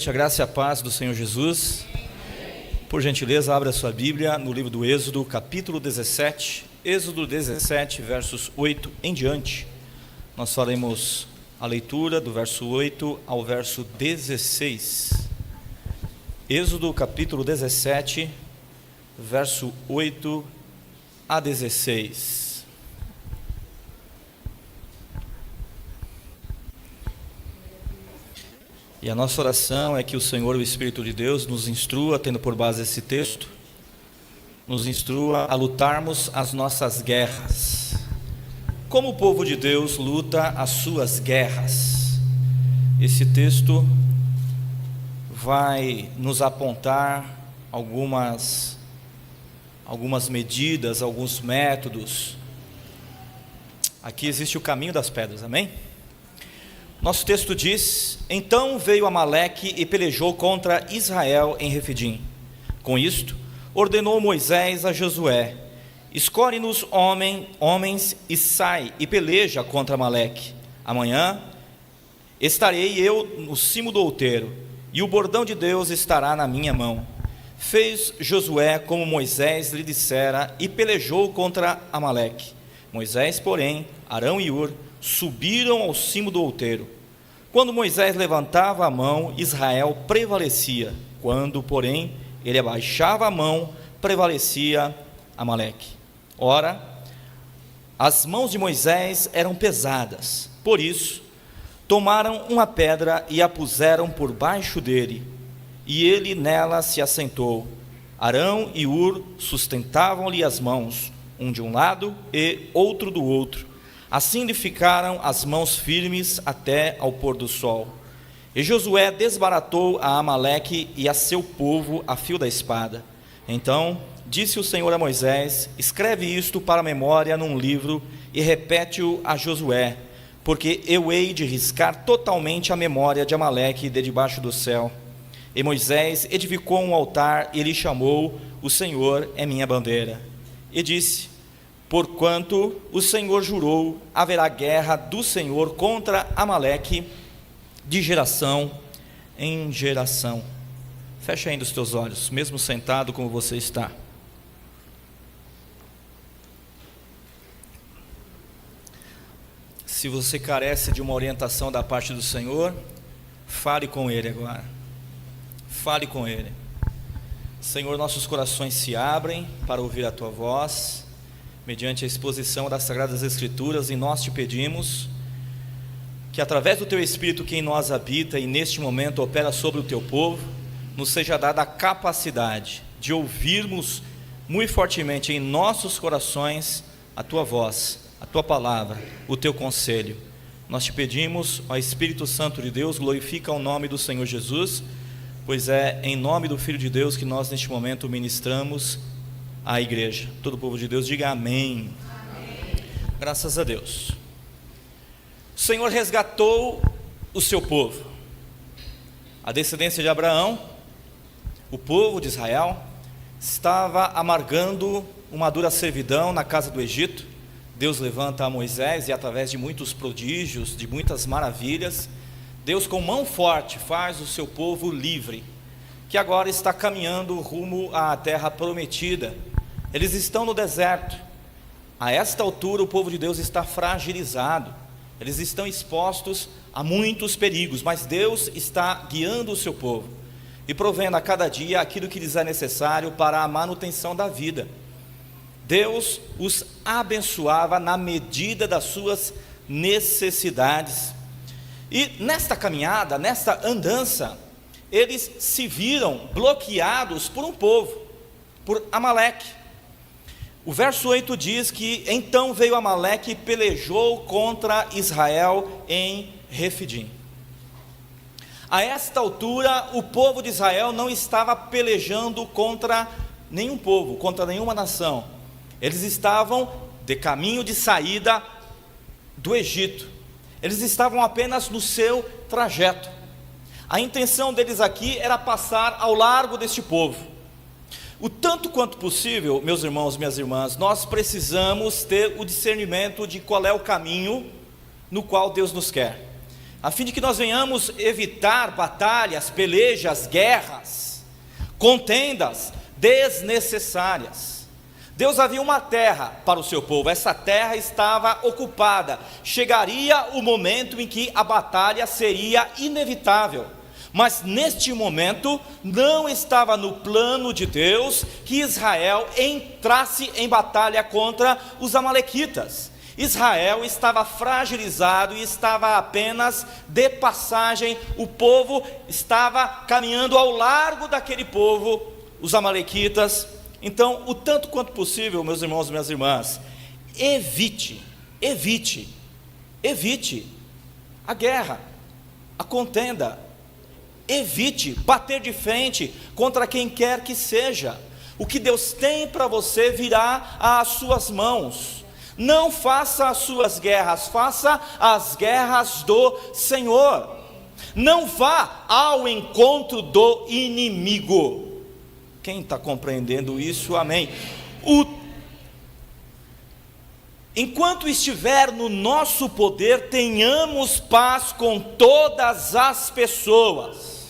A graça e a paz do Senhor Jesus. Por gentileza, abra sua Bíblia no livro do Êxodo, capítulo 17. Êxodo 17, versos 8 em diante. Nós faremos a leitura do verso 8 ao verso 16. Êxodo, capítulo 17, verso 8 a 16. E a nossa oração é que o Senhor, o Espírito de Deus, nos instrua, tendo por base esse texto, nos instrua a lutarmos as nossas guerras. Como o povo de Deus luta as suas guerras? Esse texto vai nos apontar algumas medidas, alguns métodos. Aqui existe o caminho das pedras, amém? Nosso texto diz: então veio Amaleque e pelejou contra Israel em Refidim. Com isto, ordenou Moisés a Josué: escolhe-nos homens e sai e peleja contra Amaleque. Amanhã estarei eu no cimo do outeiro, e o bordão de Deus estará na minha mão. Fez Josué como Moisés lhe dissera e pelejou contra Amaleque. Moisés, porém, Arão e Hur subiram ao cimo do outeiro. Quando Moisés levantava a mão, Israel prevalecia. Quando, porém, ele abaixava a mão, prevalecia Amaleque. Ora, as mãos de Moisés eram pesadas. Por isso, tomaram uma pedra e a puseram por baixo dele, e ele nela se assentou. Arão e Hur sustentavam-lhe as mãos, um de um lado e outro do outro. Assim lhe ficaram as mãos firmes até ao pôr do sol. E Josué desbaratou a Amaleque e a seu povo a fio da espada. Então disse o Senhor a Moisés: escreve isto para a memória num livro e repete-o a Josué, porque eu hei de riscar totalmente a memória de Amaleque de debaixo do céu. E Moisés edificou um altar e lhe chamou: o Senhor é minha bandeira. E disse: porquanto o Senhor jurou, haverá guerra do Senhor contra Amaleque de geração em geração. Feche ainda os teus olhos, mesmo sentado como você está. Se você carece de uma orientação da parte do Senhor, fale com Ele agora. Fale com Ele. Senhor, nossos corações se abrem para ouvir a Tua voz, mediante a exposição das Sagradas Escrituras, e nós te pedimos que através do Teu Espírito que em nós habita e neste momento opera sobre o Teu povo, nos seja dada a capacidade de ouvirmos muito fortemente em nossos corações a Tua voz, a Tua palavra, o Teu conselho. Nós te pedimos, ó Espírito Santo de Deus, glorifica o nome do Senhor Jesus, pois é em nome do Filho de Deus que nós neste momento ministramos à igreja. Todo o povo de Deus diga amém. Amém. Graças a Deus. O Senhor resgatou o seu povo, a descendência de Abraão. O povo de Israel estava amargando uma dura servidão na casa do Egito. Deus levanta a Moisés e através de muitos prodígios, de muitas maravilhas, Deus com mão forte faz o seu povo livre, que agora está caminhando rumo à terra prometida. Eles estão no deserto. A esta altura o povo de Deus está fragilizado, eles estão expostos a muitos perigos, mas Deus está guiando o seu povo e provendo a cada dia aquilo que lhes é necessário para a manutenção da vida. Deus os abençoava na medida das suas necessidades. E nesta caminhada, nesta andança, eles se viram bloqueados por um povo, por Amaleque. O verso 8 diz que então veio Amaleque e pelejou contra Israel em Refidim. A esta altura, o povo de Israel não estava pelejando contra nenhum povo, contra nenhuma nação. Eles estavam de caminho de saída do Egito. Eles estavam apenas no seu trajeto. A intenção deles aqui era passar ao largo deste povo. O tanto quanto possível, meus irmãos, minhas irmãs, nós precisamos ter o discernimento de qual é o caminho no qual Deus nos quer. a fim de que nós venhamos evitar batalhas, pelejas, guerras, contendas desnecessárias. Deus havia uma terra para o seu povo, essa terra estava ocupada, chegaria o momento em que a batalha seria inevitável, mas neste momento não estava no plano de Deus que Israel entrasse em batalha contra os amalequitas. Israel estava fragilizado e estava apenas de passagem, o povo estava caminhando ao largo daquele povo, os amalequitas. Então, o tanto quanto possível, meus irmãos e minhas irmãs, evite a guerra, a contenda, evite bater de frente contra quem quer que seja. O que Deus tem para você virá às suas mãos. Não faça as suas guerras, faça as guerras do Senhor. Não vá ao encontro do inimigo. Quem está compreendendo isso? Amém. Enquanto estiver no nosso poder, tenhamos paz com todas as pessoas.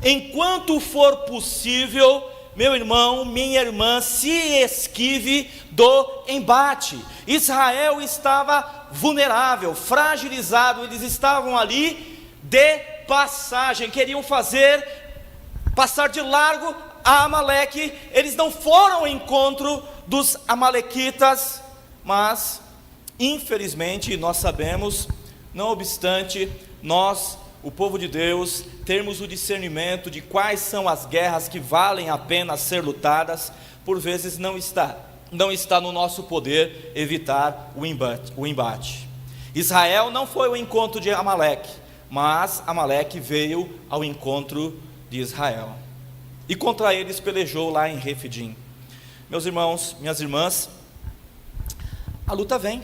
Enquanto for possível, meu irmão, minha irmã, se esquive do embate. Israel estava vulnerável, fragilizado, eles estavam ali de passagem, queriam passar de largo a Amaleque. Eles não foram ao encontro dos amalequitas, mas infelizmente nós sabemos, não obstante nós, o povo de Deus, termos o discernimento de quais são as guerras que valem a pena ser lutadas, por vezes não está no nosso poder evitar o embate. Israel não foi ao encontro de Amaleque, mas Amaleque veio ao encontro de Israel, e contra eles pelejou lá em Refidim. Meus irmãos, minhas irmãs, a luta vem,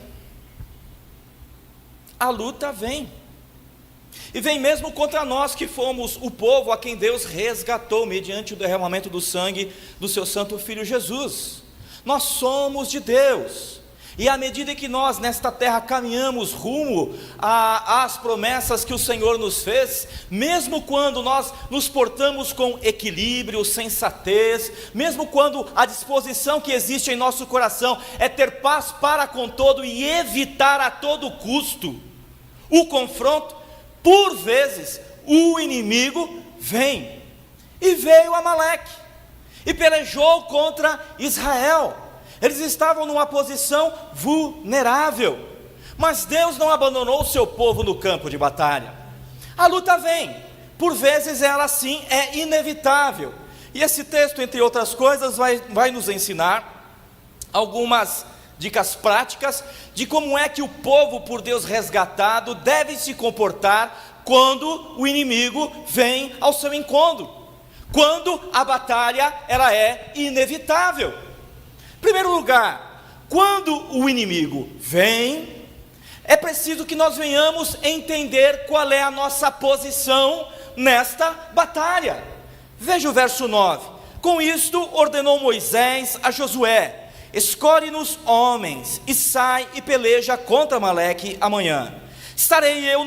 e vem mesmo contra nós que fomos o povo a quem Deus resgatou mediante o derramamento do sangue do seu santo Filho Jesus. Nós somos de Deus, e à medida que nós nesta terra caminhamos rumo às promessas que o Senhor nos fez, mesmo quando nós nos portamos com equilíbrio, sensatez, mesmo quando a disposição que existe em nosso coração é ter paz para com todo e evitar a todo custo o confronto, por vezes o inimigo vem, e veio Amaleque, e pelejou contra Israel. Eles estavam numa posição vulnerável, mas Deus não abandonou o seu povo no campo de batalha. A luta vem, por vezes ela sim é inevitável, e esse texto, entre outras coisas, vai nos ensinar algumas dicas práticas de como é que o povo por Deus resgatado deve se comportar quando o inimigo vem ao seu encontro, quando a batalha ela é inevitável. Em primeiro lugar, quando o inimigo vem, é preciso que nós venhamos entender qual é a nossa posição nesta batalha. Veja o verso 9: com isto ordenou Moisés a Josué: escolhe-nos homens, e sai e peleja contra Amaleque amanhã. Estarei eu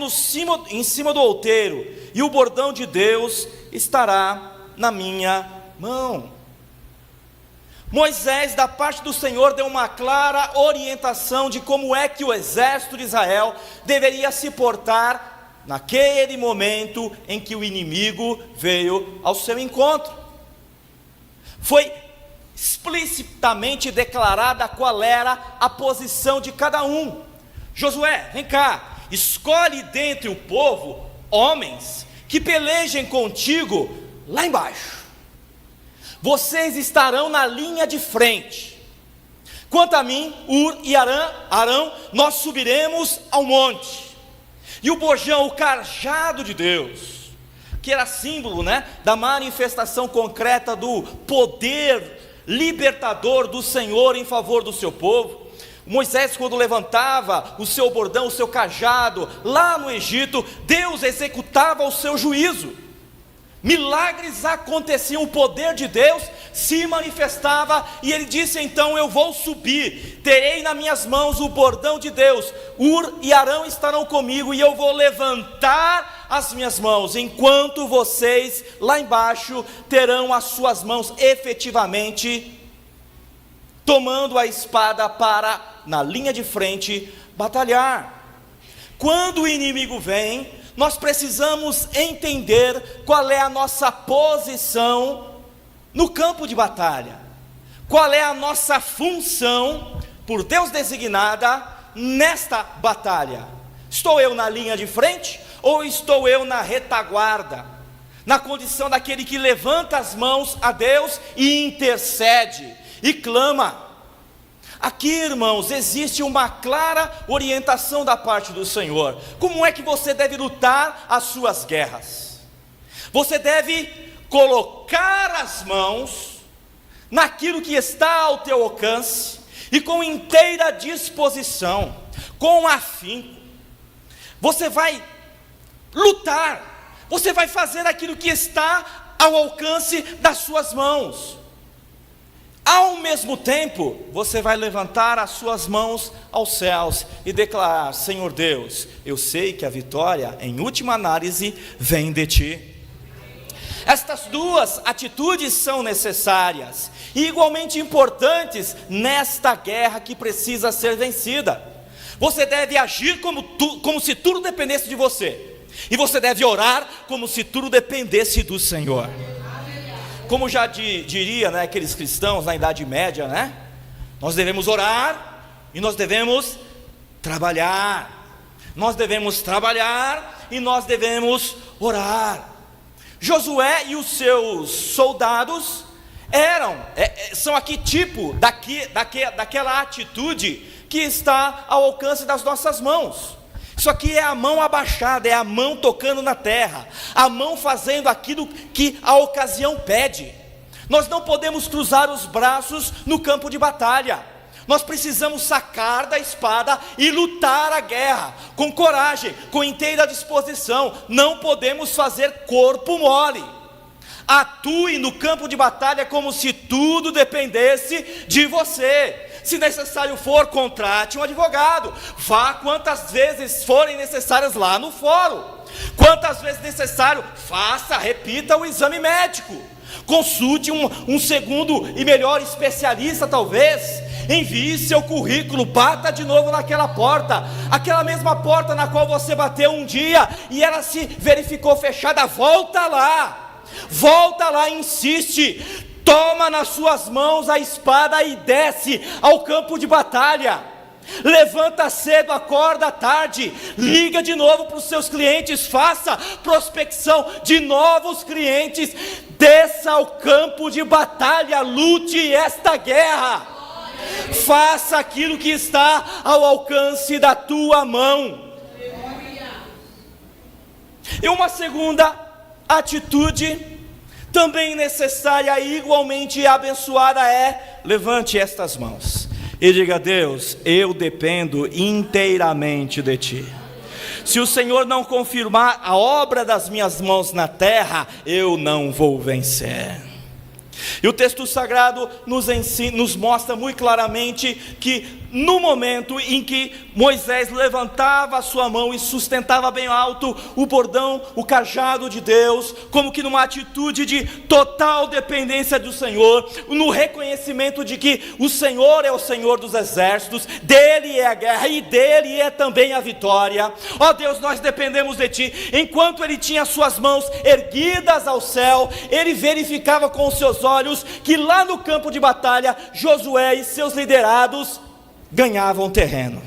em cima do outeiro, e o bordão de Deus estará na minha mão. Moisés, da parte do Senhor, deu uma clara orientação de como é que o exército de Israel deveria se portar naquele momento em que o inimigo veio ao seu encontro. Foi explicitamente declarada qual era a posição de cada um. Josué, vem cá, escolhe dentre o povo homens que pelejem contigo lá embaixo. Vocês estarão na linha de frente. Quanto a mim, Ur e Arão, nós subiremos ao monte. E o bojão, o cajado de Deus, que era símbolo, da manifestação concreta do poder libertador do Senhor em favor do seu povo. Moisés, quando levantava o seu bordão, o seu cajado, lá no Egito, Deus executava o seu juízo. milagres aconteciam, o poder de Deus se manifestava, e ele disse: então eu vou subir, terei nas minhas mãos o bordão de Deus, Ur e Arão estarão comigo, e eu vou levantar as minhas mãos, enquanto vocês lá embaixo terão as suas mãos efetivamente tomando a espada para, na linha de frente, batalhar. Quando o inimigo vem, nós precisamos entender qual é a nossa posição no campo de batalha, qual é a nossa função por Deus designada nesta batalha. Estou eu na linha de frente ou estou eu na retaguarda, na condição daquele que levanta as mãos a Deus e intercede e clama? Aqui, irmãos, existe uma clara orientação da parte do Senhor. Como é que você deve lutar as suas guerras? Você deve colocar as mãos naquilo que está ao teu alcance, e com inteira disposição, com afinco, você vai lutar, você vai fazer aquilo que está ao alcance das suas mãos. Ao mesmo tempo, você vai levantar as suas mãos aos céus e declarar: Senhor Deus, eu sei que a vitória, em última análise, vem de Ti. Estas duas atitudes são necessárias e igualmente importantes nesta guerra que precisa ser vencida. Você deve agir como se tudo dependesse de você, e você deve orar como se tudo dependesse do Senhor. Como já diria, aqueles cristãos na Idade Média, nós devemos orar e nós devemos trabalhar. Nós devemos trabalhar e nós devemos orar. Josué e os seus soldados são aqui tipo daquela atitude que está ao alcance das nossas mãos. Isso aqui é a mão abaixada, é a mão tocando na terra, a mão fazendo aquilo que a ocasião pede. Nós não podemos cruzar os braços no campo de batalha. Nós precisamos sacar da espada e lutar a guerra com coragem, com inteira disposição. Não podemos fazer corpo mole. Atue no campo de batalha como se tudo dependesse de você. Se necessário for, contrate um advogado. Vá quantas vezes forem necessárias lá no fórum. Quantas vezes necessário, repita o exame médico. Consulte um segundo e melhor especialista talvez. Envie seu currículo, bata de novo naquela porta, aquela mesma porta na qual você bateu um dia e ela se verificou fechada. Volta lá, insiste. Toma nas suas mãos a espada e desce ao campo de batalha. Levanta cedo, acorda tarde, liga de novo para os seus clientes, faça prospecção de novos clientes, desça ao campo de batalha, lute esta guerra, faça aquilo que está ao alcance da tua mão. E uma segunda atitude também necessária e igualmente abençoada é: levante estas mãos e diga: Deus, eu dependo inteiramente de Ti. Se o Senhor não confirmar a obra das minhas mãos na terra, eu não vou vencer. E o texto sagrado nos mostra muito claramente que no momento em que Moisés levantava a sua mão e sustentava bem alto o bordão, o cajado de Deus, como que numa atitude de total dependência do Senhor, no reconhecimento de que o Senhor é o Senhor dos exércitos, dele é a guerra e dele é também a vitória. Ó Deus, nós dependemos de Ti. Enquanto ele tinha suas mãos erguidas ao céu, ele verificava com os seus olhos que lá no campo de batalha, Josué e seus liderados ganhavam terreno,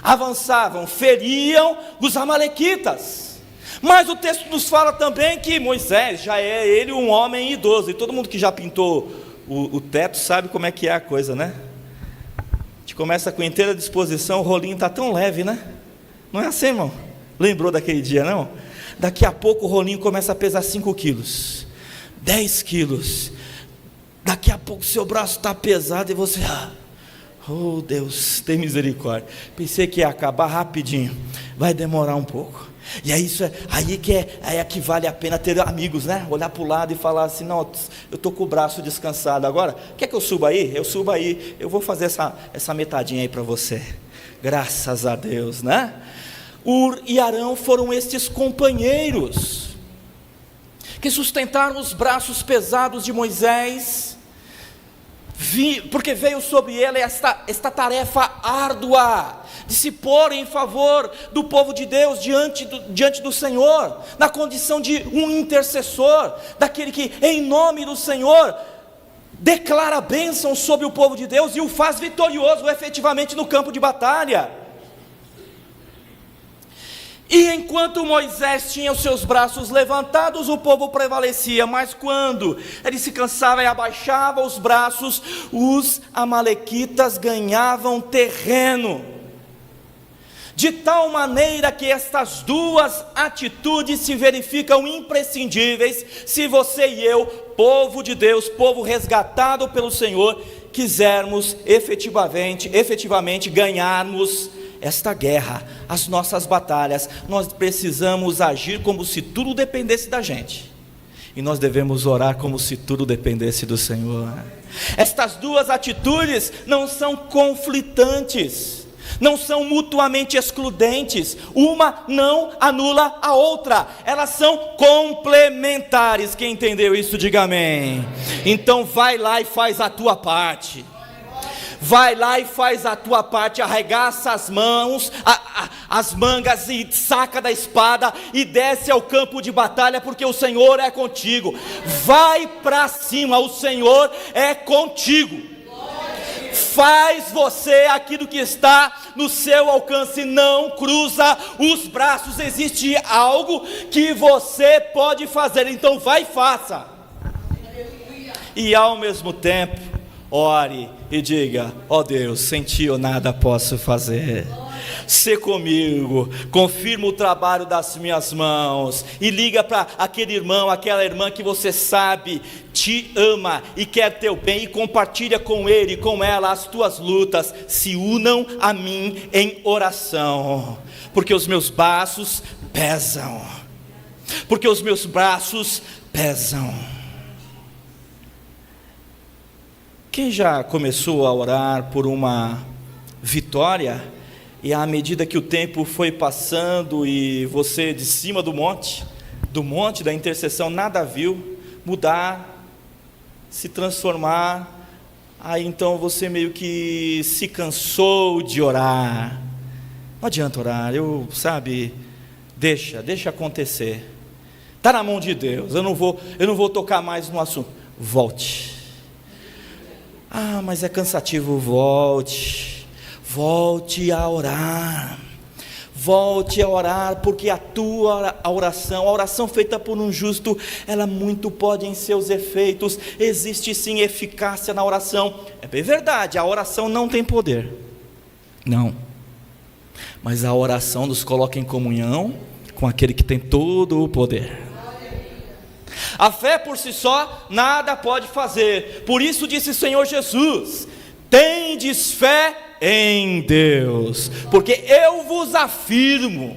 avançavam, feriam os amalequitas. Mas o texto nos fala também que Moisés, já é ele um homem idoso, e todo mundo que já pintou o teto sabe como é que é a coisa, A gente começa com inteira disposição, o rolinho está tão leve, Não é assim, irmão? Lembrou daquele dia, não? Daqui a pouco o rolinho começa a pesar 5 quilos, 10 quilos, daqui a pouco o seu braço está pesado e você... Oh Deus, tem misericórdia. Pensei que ia acabar rapidinho, vai demorar um pouco. E aí é que vale a pena ter amigos, né? Olhar para o lado e falar assim: não, eu estou com o braço descansado agora, quer que eu suba aí? Eu subo aí, eu vou fazer essa metadinha aí para você. Graças a Deus, né? Ur e Arão foram estes companheiros que sustentaram os braços pesados de Moisés, porque veio sobre ele esta tarefa árdua, de se pôr em favor do povo de Deus, diante do Senhor, na condição de um intercessor, daquele que em nome do Senhor, declara a bênção sobre o povo de Deus, e o faz vitorioso efetivamente no campo de batalha. E enquanto Moisés tinha os seus braços levantados, o povo prevalecia, mas quando ele se cansava e abaixava os braços, os amalequitas ganhavam terreno, de tal maneira que estas duas atitudes se verificam imprescindíveis, se você e eu, povo de Deus, povo resgatado pelo Senhor, quisermos efetivamente ganharmos esta guerra, as nossas batalhas. Nós precisamos agir como se tudo dependesse da gente, e nós devemos orar como se tudo dependesse do Senhor. Estas duas atitudes não são conflitantes, não são mutuamente excludentes, uma não anula a outra, elas são complementares. Quem entendeu isso, diga amém. Então vai lá e faz a tua parte. Vai lá e faz a tua parte, arregaça as mãos, as mangas, e saca da espada e desce ao campo de batalha, porque o Senhor é contigo. Vai para cima, o Senhor é contigo. Faz você aquilo que está no seu alcance, não cruza os braços. Existe algo que você pode fazer, então vai e faça. E ao mesmo tempo, ore e diga: ó Deus, sem ti eu nada posso fazer. Sê comigo, confirma o trabalho das minhas mãos, e liga para aquele irmão, aquela irmã que você sabe te ama e quer teu bem, e compartilha com ele, com ela as tuas lutas. Se unam a mim em oração, porque os meus braços pesam, porque os meus braços pesam. Quem já começou a orar por uma vitória, e à medida que o tempo foi passando e você de cima do monte da intercessão, nada viu mudar, se transformar, aí então você meio que se cansou de orar? Não adianta orar, deixa acontecer, está na mão de Deus, eu não vou tocar mais no assunto. Volte. Mas é cansativo. Volte a orar, porque a oração feita por um justo, ela muito pode em seus efeitos. Existe sim eficácia na oração, é bem verdade, a oração não tem poder, não, mas a oração nos coloca em comunhão com aquele que tem todo o poder. A fé por si só nada pode fazer, por isso disse o Senhor Jesus: tendes fé em Deus, porque eu vos afirmo,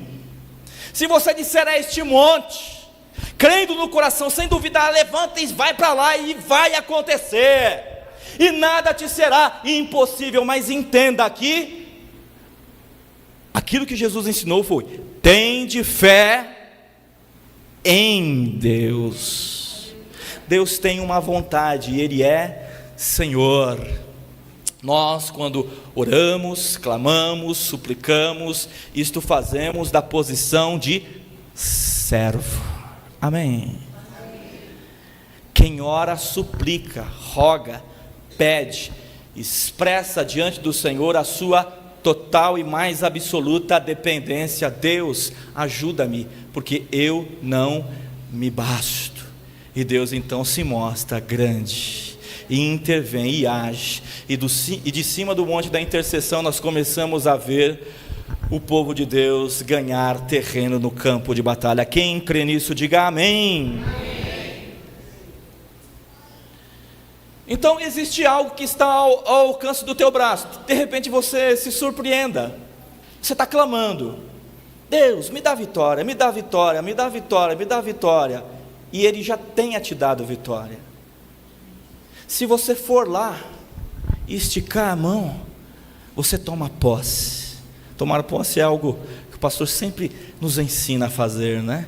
se você disser a este monte, crendo no coração, sem duvidar, levanta e vai para lá, e vai acontecer, e nada te será impossível. Mas entenda aqui, aquilo que Jesus ensinou foi: tende fé em Deus. Deus tem uma vontade, e Ele é Senhor. Nós, quando oramos, clamamos, suplicamos, isto fazemos da posição de servo. Amém. Quem ora, suplica, roga, pede, expressa diante do Senhor a sua total e mais absoluta dependência. Deus, ajuda-me, porque eu não me basto. E Deus então se mostra grande, e intervém e age, e de cima do monte da intercessão nós começamos a ver o povo de Deus ganhar terreno no campo de batalha. Quem crê nisso, diga amém. Amém. Então existe algo que está ao alcance do teu braço. De repente você se surpreenda. Você está clamando: Deus, me dá vitória, me dá vitória, me dá vitória, me dá vitória. E Ele já tenha te dado vitória. Se você for lá e esticar a mão, você toma posse. Tomar posse é algo que o pastor sempre nos ensina a fazer, né?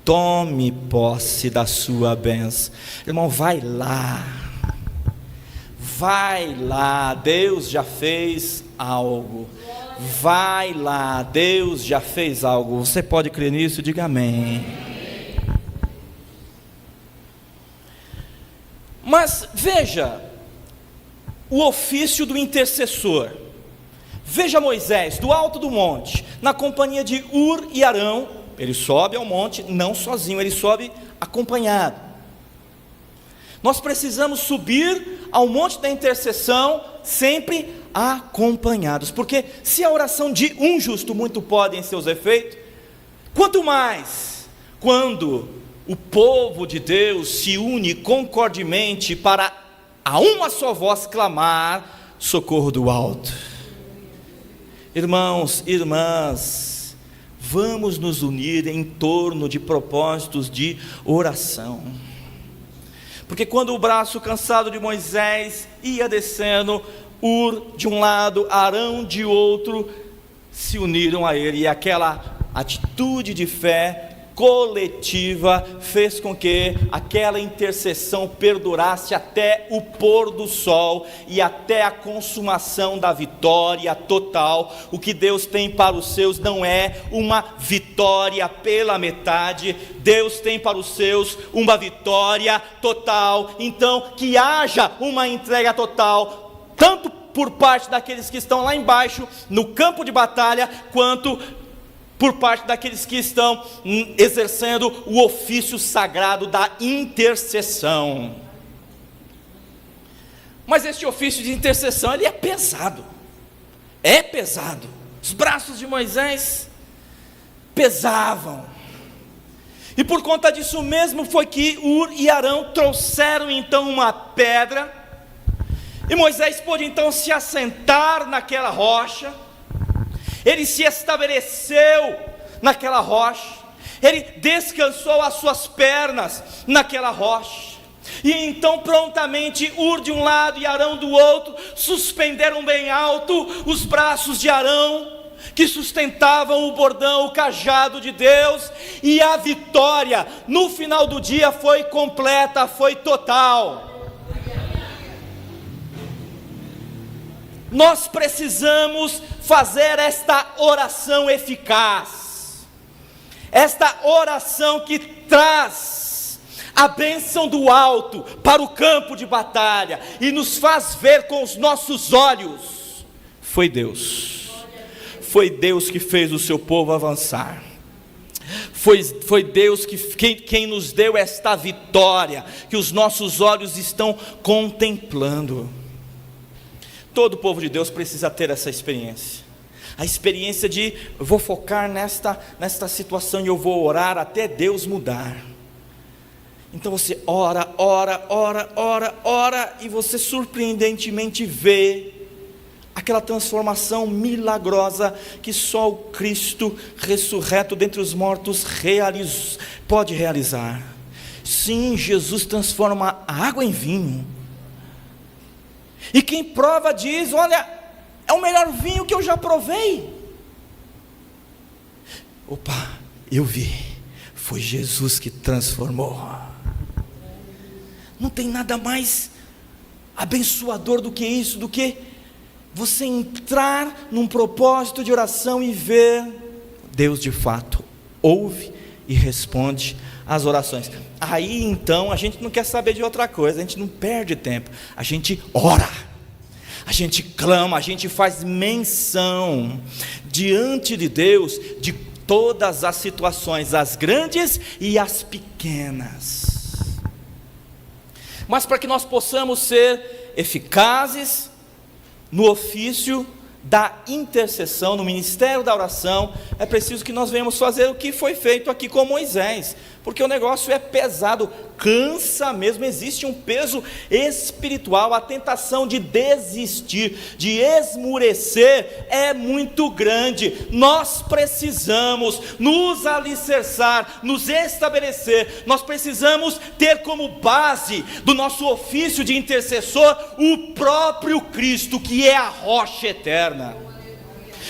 Tome posse da sua bênção. Irmão, vai lá. Vai lá, Deus já fez algo. Vai lá, Deus já fez algo. Você pode crer nisso? Diga amém. Mas veja o ofício do intercessor. Veja Moisés do alto do monte, na companhia de Ur e Arão. Ele sobe ao monte não sozinho, ele sobe acompanhado. Nós precisamos subir ao monte da intercessão sempre acompanhados, porque se a oração de um justo muito pode em seus efeitos, quanto mais quando o povo de Deus se une concordemente para a uma só voz clamar socorro do alto. Irmãos, irmãs, vamos nos unir em torno de propósitos de oração. Porque quando o braço cansado de Moisés ia descendo, Ur de um lado, Arão de outro, se uniram a ele, e aquela atitude de fé coletiva fez com que aquela intercessão perdurasse até o pôr do sol e até a consumação da vitória total. O que Deus tem para os seus não é uma vitória pela metade, Deus tem para os seus uma vitória total. Então que haja uma entrega total, tanto por parte daqueles que estão lá embaixo no campo de batalha, quanto por parte daqueles que estão exercendo o ofício sagrado da intercessão. Mas este ofício de intercessão, ele é pesado. É pesado. Os braços de Moisés pesavam. E por conta disso mesmo foi que Ur e Arão trouxeram então uma pedra, e Moisés pôde então se assentar naquela rocha. Ele se estabeleceu naquela rocha, ele descansou as suas pernas naquela rocha, e então prontamente Ur de um lado e Arão do outro suspenderam bem alto os braços de Arão, que sustentavam o bordão, o cajado de Deus, e a vitória no final do dia foi completa, foi total. Nós precisamos fazer esta oração eficaz, esta oração que traz a bênção do alto para o campo de batalha, e nos faz ver com os nossos olhos. Foi Deus que fez o seu povo avançar, foi Deus quem nos deu esta vitória, que os nossos olhos estão contemplando. Todo o povo de Deus precisa ter essa experiência, a experiência de vou focar nesta situação e eu vou orar até Deus mudar. Então você ora, e você surpreendentemente vê aquela transformação milagrosa que só o Cristo ressurreto dentre os mortos pode realizar. Sim, Jesus transforma a água em vinho. E quem prova diz: olha, é o melhor vinho que eu já provei. Opa, eu vi, foi Jesus que transformou. Não tem nada mais abençoador do que isso, do que você entrar num propósito de oração e ver Deus de fato ouve e responde as orações. Aí então a gente não quer saber de outra coisa, a gente não perde tempo, a gente ora, a gente clama, a gente faz menção diante de Deus de todas as situações, as grandes e as pequenas. Mas para que nós possamos ser eficazes no ofício da intercessão, no ministério da oração, é preciso que nós venhamos fazer o que foi feito aqui com Moisés. porque o negócio é pesado, cansa mesmo, existe um peso espiritual, a tentação de desistir, de esmurecer é muito grande. Nós precisamos nos alicerçar, nos estabelecer, nós precisamos ter como base do nosso ofício de intercessor o próprio Cristo, que é a rocha eterna.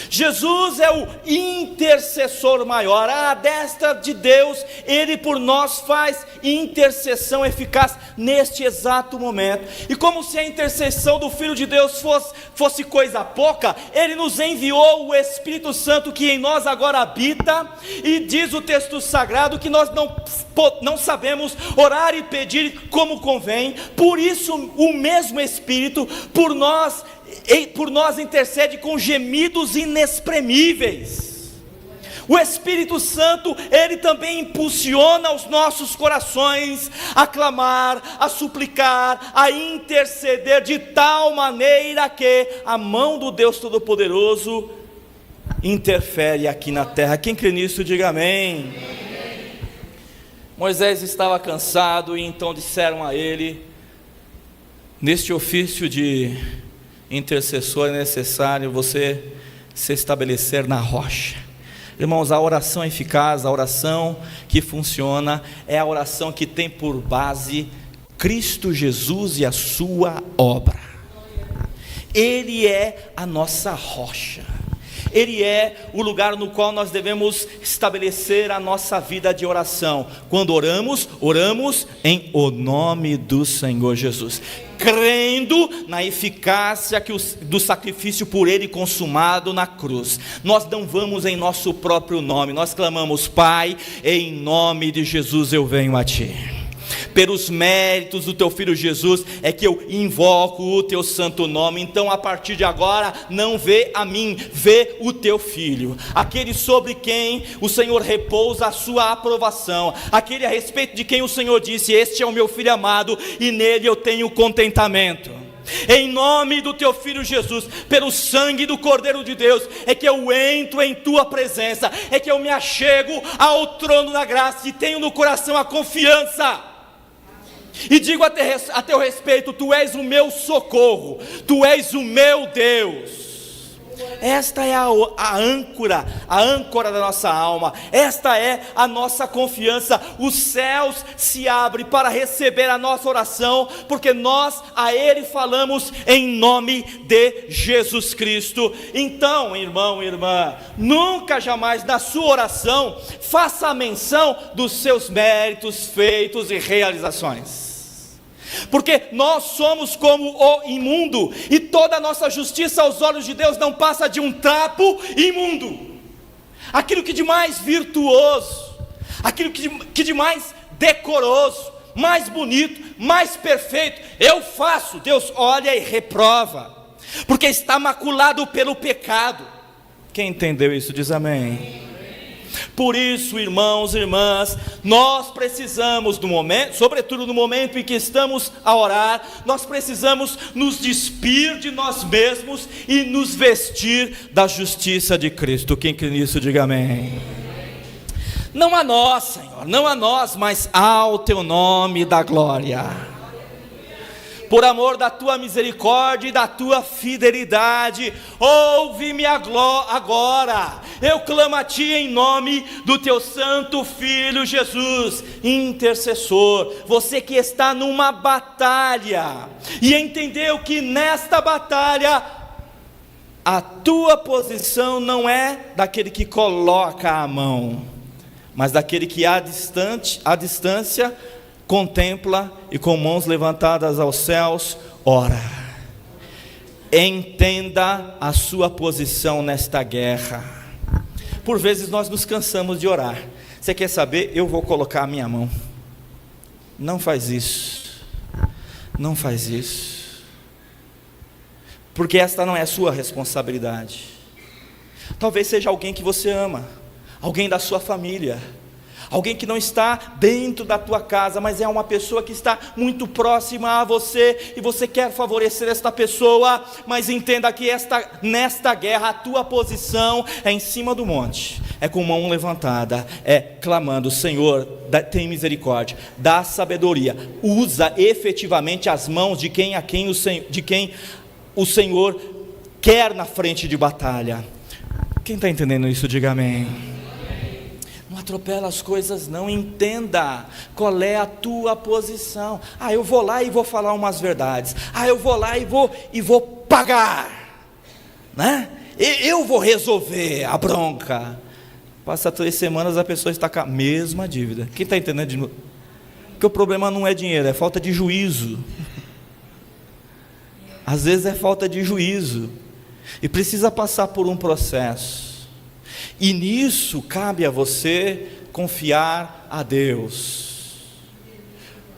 Jesus é o intercessor maior, à destra de Deus, Ele por nós faz intercessão eficaz neste exato momento. E como se a intercessão do Filho de Deus fosse coisa pouca, Ele nos enviou o Espírito Santo que em nós agora habita, e diz o texto sagrado que nós não sabemos orar e pedir como convém, por isso o mesmo Espírito por nós intercede com gemidos inexprimíveis. O Espírito Santo, Ele também impulsiona os nossos corações a clamar, a suplicar, a interceder, de tal maneira que a mão do Deus Todo-Poderoso interfere aqui na terra. Quem crê nisso, diga amém. Moisés estava cansado, e então disseram a ele: neste ofício de intercessor é necessário você se estabelecer na rocha. Irmãos, a oração eficaz, a oração que funciona, é a oração que tem por base Cristo Jesus e a sua obra. Ele é a nossa rocha, Ele é o lugar no qual nós devemos estabelecer a nossa vida de oração. Quando oramos em o nome do Senhor Jesus, crendo na eficácia do sacrifício por Ele consumado na cruz. Nós não vamos em nosso próprio nome, nós clamamos: Pai, em nome de Jesus eu venho a Ti. Pelos méritos do Teu Filho Jesus é que eu invoco o Teu santo nome. Então a partir de agora não vê a mim, vê o Teu Filho, aquele sobre quem o Senhor repousa a sua aprovação, aquele a respeito de quem o Senhor disse: este é o meu Filho amado e nele eu tenho contentamento. Em nome do Teu Filho Jesus, pelo sangue do Cordeiro de Deus, é que eu entro em Tua presença, é que eu me achego ao trono da graça e tenho no coração a confiança, e digo a Teu respeito: Tu és o meu socorro, Tu és o meu Deus. Esta é a âncora da nossa alma, esta é a nossa confiança. Os céus se abrem para receber a nossa oração, porque nós a Ele falamos em nome de Jesus Cristo. Então, irmão, irmã, nunca jamais na sua oração faça menção dos seus méritos, feitos e realizações, porque nós somos como o imundo, e toda a nossa justiça aos olhos de Deus não passa de um trapo imundo. Aquilo que de mais virtuoso, aquilo que de mais decoroso, mais bonito, mais perfeito eu faço, Deus olha e reprova, porque está maculado pelo pecado. Quem entendeu isso diz amém. Por isso, irmãos e irmãs, nós precisamos do momento, sobretudo no momento em que estamos a orar, nós precisamos nos despir de nós mesmos e nos vestir da justiça de Cristo. Quem crê nisso, diga amém. Não a nós, Senhor, não a nós, mas ao Teu nome da glória. Por amor da Tua misericórdia e da Tua fidelidade, ouve-me agora. Eu clamo a Ti em nome do Teu santo Filho Jesus, intercessor. Você que está numa batalha e entendeu que nesta batalha a tua posição não é daquele que coloca a mão, mas daquele que à distância contempla e com mãos levantadas aos céus ora. Entenda a sua posição nesta guerra. Por vezes nós nos cansamos de orar. Você quer saber? Eu vou colocar a minha mão. Não faz isso. Não faz isso. Porque esta não é a sua responsabilidade. Talvez seja alguém que você ama, alguém da sua família, alguém que não está dentro da tua casa, mas é uma pessoa que está muito próxima a você, e você quer favorecer esta pessoa, mas entenda que nesta guerra a tua posição é em cima do monte, é com mão levantada, é clamando: Senhor, tem misericórdia, dá sabedoria, usa efetivamente as mãos de quem o Senhor quer na frente de batalha. Quem está entendendo isso, diga amém. Não atropela as coisas não, entenda qual é a tua posição. Eu vou lá e vou falar umas verdades, eu vou lá e vou pagar, né? Eu vou resolver a bronca. Passa 3 semanas, a pessoa está com a mesma dívida. Quem está entendendo de novo? Porque o problema não é dinheiro, é falta de juízo. Às vezes é falta de juízo, e precisa passar por um processo, e nisso cabe a você confiar a Deus,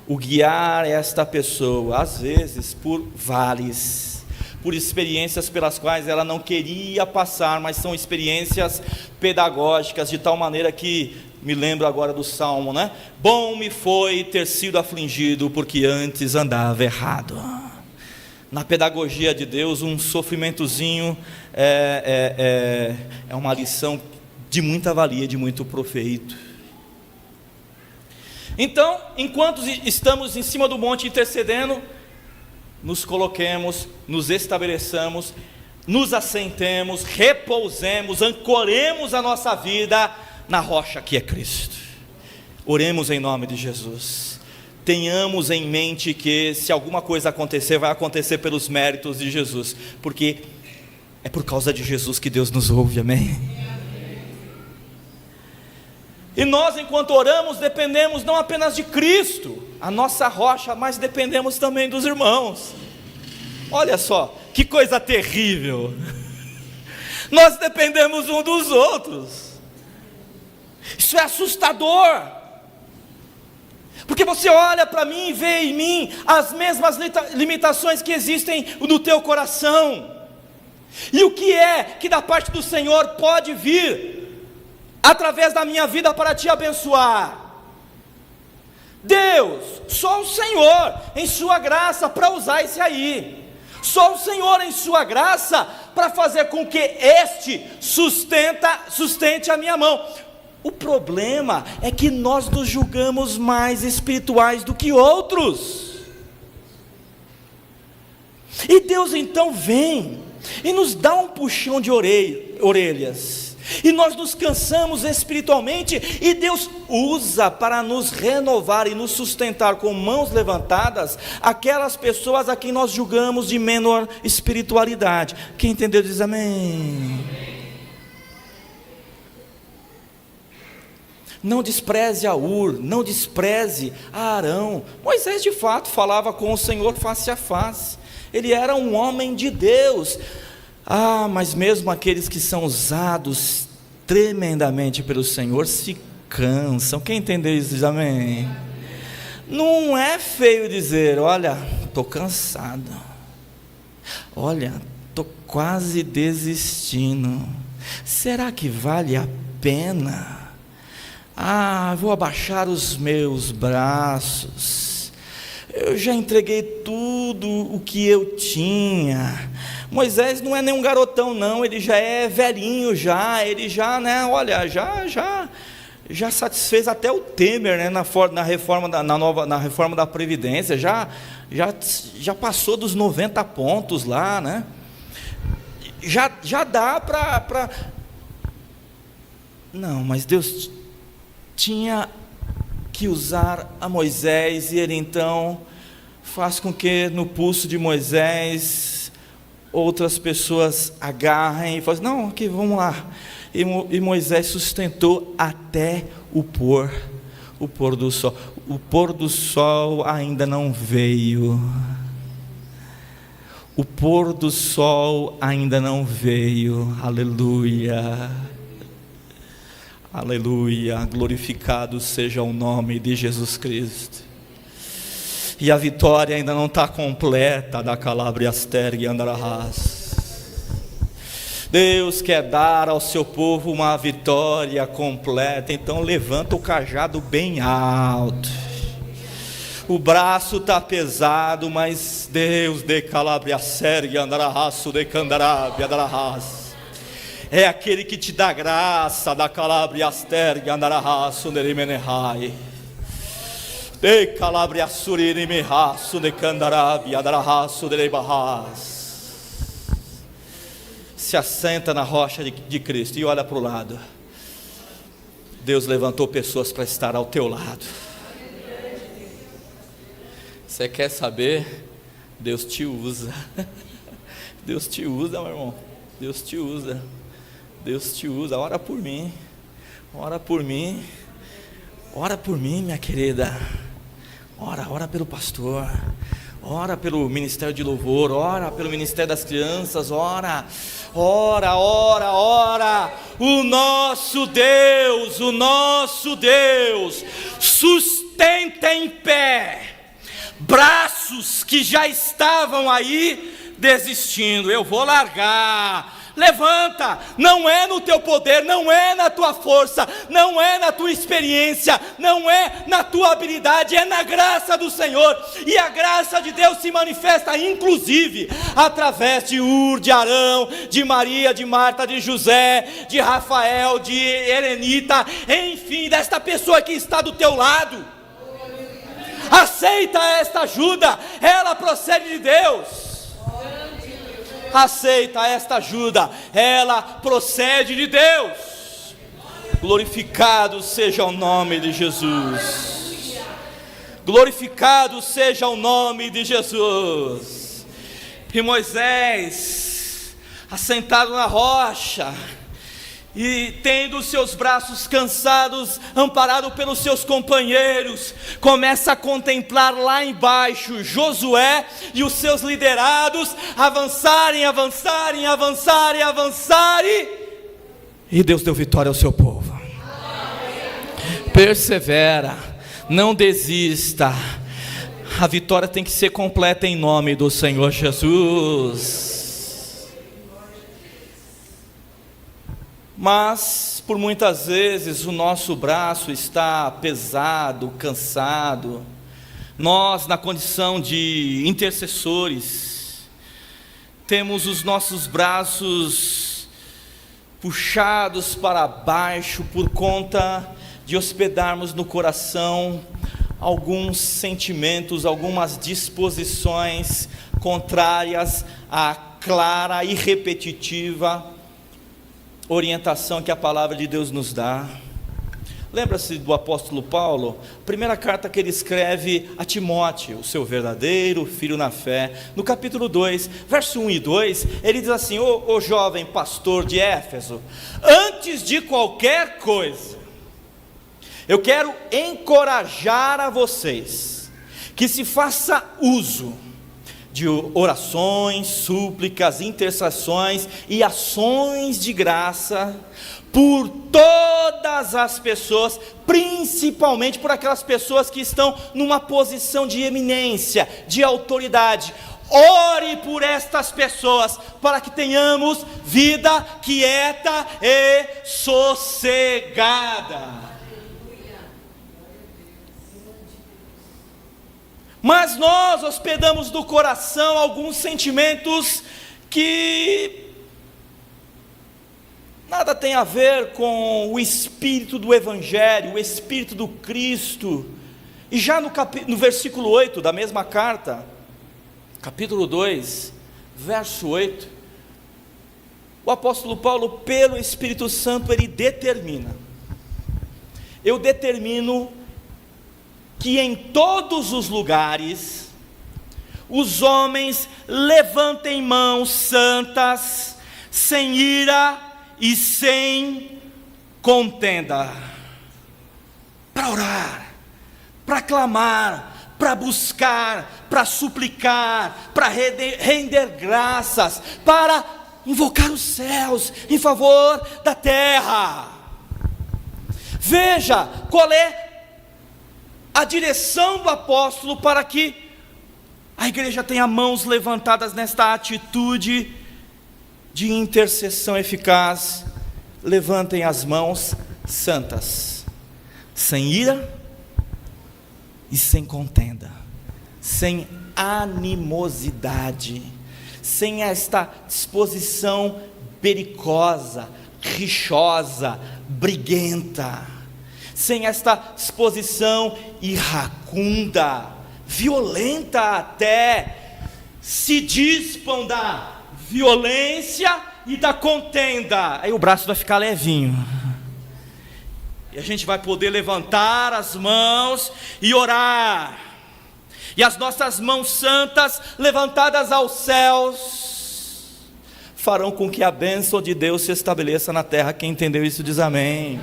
o guiar esta pessoa, às vezes por vales, por experiências pelas quais ela não queria passar, mas são experiências pedagógicas, de tal maneira que, me lembro agora do Salmo, né? Bom me foi ter sido afligido, porque antes andava errado. Na pedagogia de Deus, um sofrimentozinho é uma lição de muita valia, de muito proveito. Então, enquanto estamos em cima do monte intercedendo, nos coloquemos, nos estabeleçamos, nos assentemos, repousemos, ancoremos a nossa vida na rocha que é Cristo. Oremos em nome de Jesus. Tenhamos em mente que se alguma coisa acontecer, vai acontecer pelos méritos de Jesus, porque é por causa de Jesus que Deus nos ouve, amém? E nós, enquanto oramos, dependemos não apenas de Cristo, a nossa rocha, mas dependemos também dos irmãos. Olha só, que coisa terrível! Nós dependemos um dos outros. Isso é assustador. Porque você olha para mim e vê em mim as mesmas limitações que existem no teu coração. E o que é que da parte do Senhor pode vir através da minha vida para te abençoar? Deus, só o Senhor em sua graça para usar esse aí. Só o Senhor em sua graça para fazer com que este sustente a minha mão. O problema é que nós nos julgamos mais espirituais do que outros. E Deus então vem e nos dá um puxão de orelhas. E nós nos cansamos espiritualmente, e Deus usa para nos renovar e nos sustentar com mãos levantadas aquelas pessoas a quem nós julgamos de menor espiritualidade. Quem entendeu diz amém. Não despreze a Ur, não despreze a Arão. Moisés de fato falava com o Senhor face a face, ele era um homem de Deus. Mas mesmo aqueles que são usados tremendamente pelo Senhor se cansam. Quem entendeu isso diz amém. Não é feio dizer: olha, estou cansado, olha, estou quase desistindo, será que vale a pena? Vou abaixar os meus braços, eu já entreguei tudo o que eu tinha. Moisés não é nem um garotão não, ele já é velhinho ele já, né, olha, já satisfez até o Temer, né, na reforma da Previdência, já passou dos 90 pontos lá, né, já dá para... Não, mas Deus tinha que usar a Moisés, e ele então faz com que no pulso de Moisés outras pessoas agarrem e falam: não, aqui, vamos lá. E Moisés sustentou até o pôr do sol. O pôr do sol ainda não veio. O pôr do sol ainda não veio. Aleluia. Aleluia, glorificado seja o nome de Jesus Cristo. E a vitória ainda não está completa da Calabriaster e Andarás. Deus quer dar ao seu povo uma vitória completa. Então levanta o cajado bem alto. O braço está pesado, mas Deus de Calabriaster e Andarás, de Candarabia, Andarás. é aquele que te dá graça, da calabriaster, gandarahasu, nerimenehai. De calabriasuri, mehasu, de candarabi, adarahasu, derebahas. Se assenta na rocha de Cristo e olha para o lado. Deus levantou pessoas para estar ao teu lado. Você quer saber? Deus te usa. Deus te usa, meu irmão. Deus te usa. Deus te usa. Ora por mim. Ora por mim. Ora por mim, minha querida. Ora pelo pastor. Ora pelo ministério de louvor. Ora pelo ministério das crianças. Ora. O nosso Deus sustenta em pé braços que já estavam aí desistindo. Eu vou largar. Levanta, não é no teu poder, não é na tua força, não é na tua experiência, não é na tua habilidade, é na graça do Senhor. E a graça de Deus se manifesta inclusive através de de Arão, de Maria, de Marta, de José, de Rafael, de Helenita, enfim, desta pessoa que está do teu lado. Aceita esta ajuda, ela procede de Deus. Aceita esta ajuda, ela procede de Deus. Glorificado seja o nome de Jesus. Glorificado seja o nome de Jesus. E Moisés, assentado na rocha, e tendo os seus braços cansados, amparado pelos seus companheiros, começa a contemplar lá embaixo Josué e os seus liderados avançarem, e Deus deu vitória ao seu povo. Persevera, não desista, a vitória tem que ser completa em nome do Senhor Jesus. Mas por muitas vezes o nosso braço está pesado, cansado. Nós, na condição de intercessores, temos os nossos braços puxados para baixo por conta de hospedarmos no coração alguns sentimentos, algumas disposições contrárias à clara e repetitiva orientação que a palavra de Deus nos dá. Lembra-se do apóstolo Paulo? Primeira carta que ele escreve a Timóteo, o seu verdadeiro filho na fé, no capítulo 2, verso 1 e 2, ele diz assim: ô jovem pastor de Éfeso, antes de qualquer coisa, eu quero encorajar a vocês, que se faça uso de orações, súplicas, intercessões e ações de graça por todas as pessoas, principalmente por aquelas pessoas que estão numa posição de eminência, de autoridade. Ore por estas pessoas, para que tenhamos vida quieta e sossegada. Mas nós hospedamos no coração alguns sentimentos que nada tem a ver com o espírito do Evangelho, o espírito do Cristo. E já no versículo 8 da mesma carta, capítulo 2, verso 8, o apóstolo Paulo, pelo Espírito Santo, ele determina: eu determino que em todos os lugares os homens levantem mãos santas, sem ira e sem contenda, para orar, para clamar, para buscar, para suplicar, para render graças, para invocar os céus em favor da terra. Veja qual é a direção do apóstolo para que a igreja tenha mãos levantadas nesta atitude de intercessão eficaz. Levantem as mãos santas, sem ira e sem contenda, sem animosidade, sem esta disposição belicosa, rixosa, briguenta, sem esta disposição iracunda, violenta até, se dispam da violência e da contenda. Aí o braço vai ficar levinho, e a gente vai poder levantar as mãos e orar, e as nossas mãos santas levantadas aos céus farão com que a bênção de Deus se estabeleça na terra. Quem entendeu isso diz amém.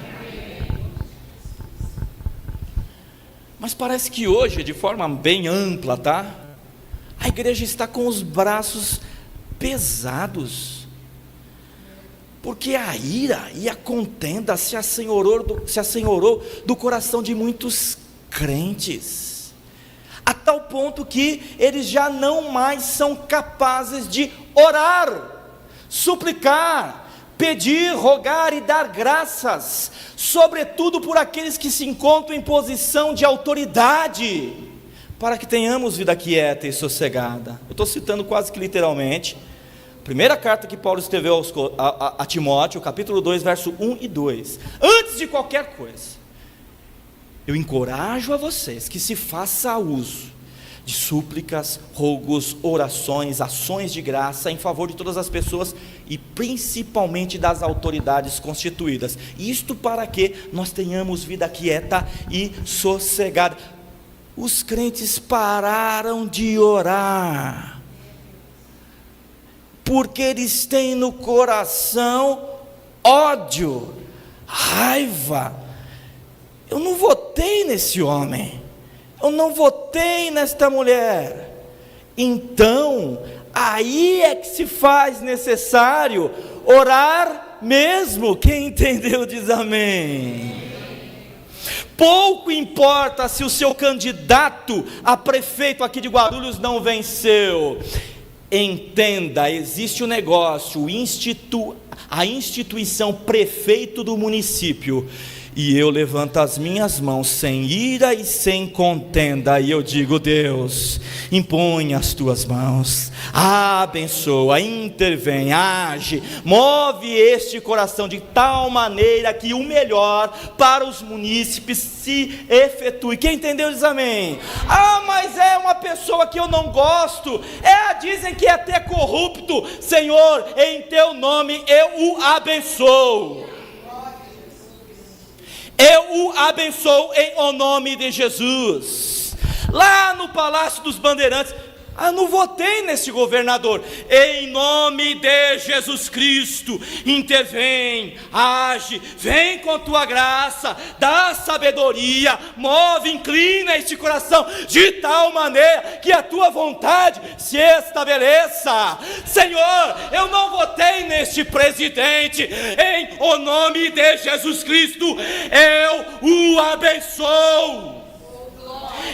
Mas parece que hoje, de forma bem ampla, tá? A igreja está com os braços pesados, porque a ira e a contenda se assenhorou do coração de muitos crentes, a tal ponto que eles já não mais são capazes de orar, suplicar, pedir, rogar e dar graças, sobretudo por aqueles que se encontram em posição de autoridade, para que tenhamos vida quieta e sossegada. Eu estou citando quase que literalmente, primeira carta que Paulo escreveu a Timóteo, capítulo 2, verso 1 e 2. Antes de qualquer coisa, eu encorajo a vocês que se faça uso de súplicas, rogos, orações, ações de graça em favor de todas as pessoas e principalmente das autoridades constituídas. Isto para que nós tenhamos vida quieta e sossegada. Os crentes pararam de orar, porque eles têm no coração ódio, raiva. Eu não votei nesse homem, eu não votei nesta mulher. Então, aí é que se faz necessário orar mesmo. Quem entendeu diz amém. Pouco importa se o seu candidato a prefeito aqui de Guarulhos não venceu. Entenda, existe o negócio, a instituição prefeito do município, e eu levanto as minhas mãos sem ira e sem contenda, e eu digo: Deus, impõe as tuas mãos, abençoa, intervém, age, move este coração de tal maneira que o melhor para os munícipes se efetue. Quem entendeu diz amém. Ah, mas é uma pessoa que eu não gosto, dizem que é até corrupto. Senhor, em teu nome eu o abençoo. Eu o abençoo em o nome de Jesus. Lá no Palácio dos Bandeirantes, não votei nesse governador. Em nome de Jesus Cristo, intervém, age, vem com tua graça, dá sabedoria, move, inclina este coração de tal maneira que a tua vontade se estabeleça. Senhor, eu não votei neste presidente, em o nome de Jesus Cristo, eu o abençoo.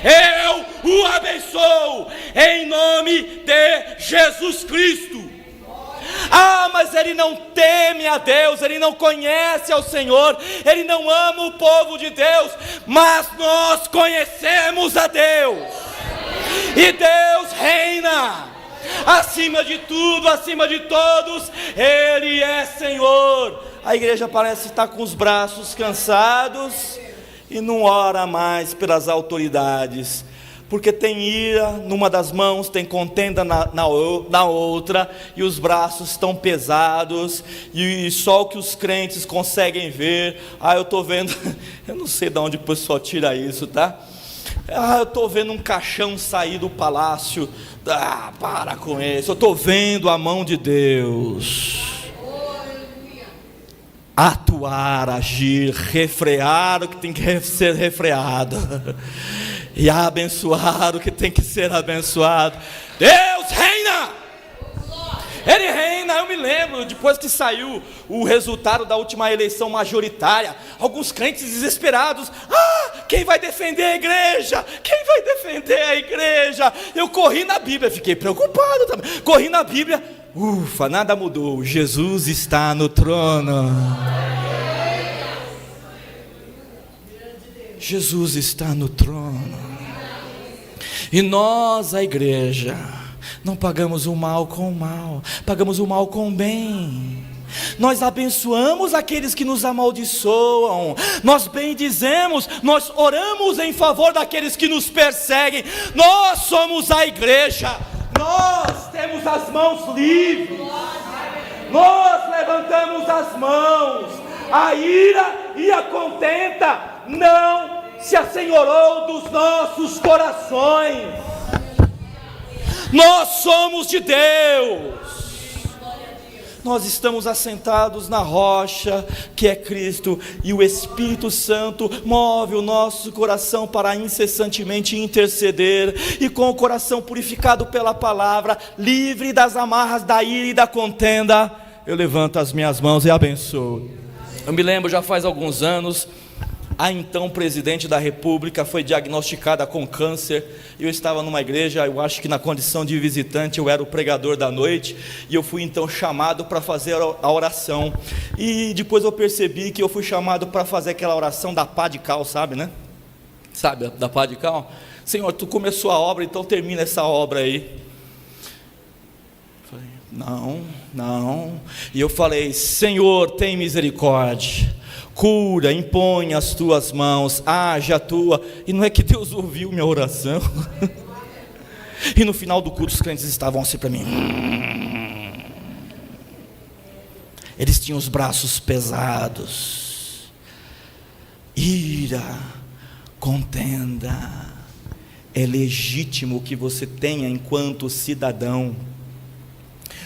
Eu o abençoo em nome de Jesus Cristo. Mas ele não teme a Deus, ele não conhece ao Senhor, ele não ama o povo de Deus, mas nós conhecemos a Deus, e Deus reina acima de tudo, acima de todos, Ele é Senhor. A igreja parece estar com os braços cansados e não ora mais pelas autoridades, porque tem ira numa das mãos, tem contenda na outra, e os braços estão pesados, e só o que os crentes conseguem ver. Eu estou vendo, eu não sei de onde o pessoal tira isso, tá? Eu estou vendo um caixão sair do palácio. Para com isso, eu estou vendo a mão de Deus atuar, agir, refrear o que tem que ser refreado, e abençoar o que tem que ser abençoado. Deus reina, Ele reina. Eu me lembro, depois que saiu o resultado da última eleição majoritária, alguns crentes desesperados: quem vai defender a igreja? Quem vai defender a igreja? Eu corri na Bíblia, fiquei preocupado também, corri na Bíblia, ufa, nada mudou, Jesus está no trono. Jesus está no trono. E nós, a igreja, não pagamos o mal com o mal, pagamos o mal com o bem. Nós abençoamos aqueles que nos amaldiçoam, nós bendizemos, nós oramos em favor daqueles que nos perseguem. Nós somos a igreja, nós temos as mãos livres, nós levantamos as mãos. A ira e a contenda não se assenhorou dos nossos corações. Nós somos de Deus. Nós estamos assentados na rocha que é Cristo, e o Espírito Santo move o nosso coração para incessantemente interceder, e com o coração purificado pela palavra, livre das amarras da ira e da contenda, eu levanto as minhas mãos e abençoo. Eu me lembro, já faz alguns anos, a então presidente da república foi diagnosticada com câncer. Eu estava numa igreja, eu acho que na condição de visitante, eu era o pregador da noite, e eu fui então chamado para fazer a oração, e depois eu percebi que eu fui chamado para fazer aquela oração da pá de cal, sabe, né? Sabe, da pá de cal? Senhor, tu começou a obra, então termina essa obra aí. Falei, não, e eu falei, Senhor, tem misericórdia, cura, impõe as tuas mãos, haja a tua. E não é que Deus ouviu minha oração. E no final do culto os crentes estavam assim para mim. Eles tinham os braços pesados. Ira, contenda. É legítimo que você tenha, enquanto cidadão,